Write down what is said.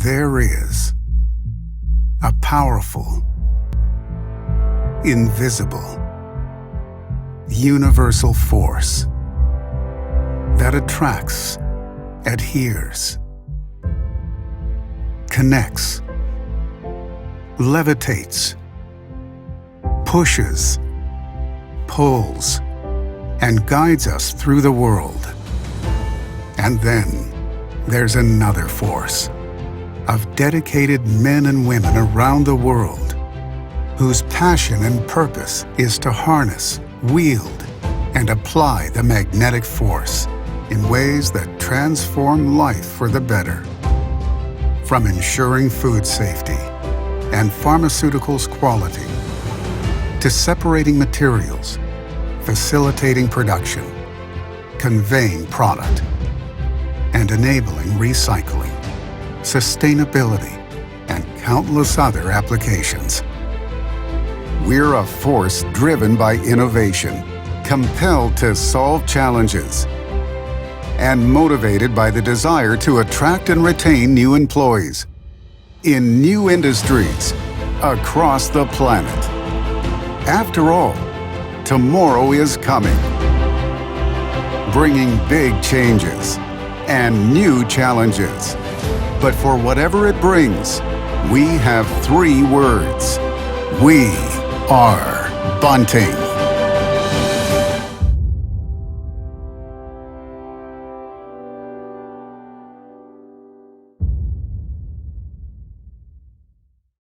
there is a powerful, invisible, universal force that attracts, adheres, connects, levitates, pushes, pulls, and guides us through the world. And then there's another force of dedicated men and women around the world whose passion and purpose is to harness, wield, and apply the magnetic force in ways that transform life for the better. From ensuring food safety and pharmaceuticals quality, to separating materials, facilitating production, conveying product, and enabling recycling, sustainability, and countless other applications. We're a force driven by innovation, compelled to solve challenges, and motivated by the desire to attract and retain new employees in new industries across the planet. After all, tomorrow is coming, bringing big changes and new challenges. But for whatever it brings, we have 3 words. We are Bunting.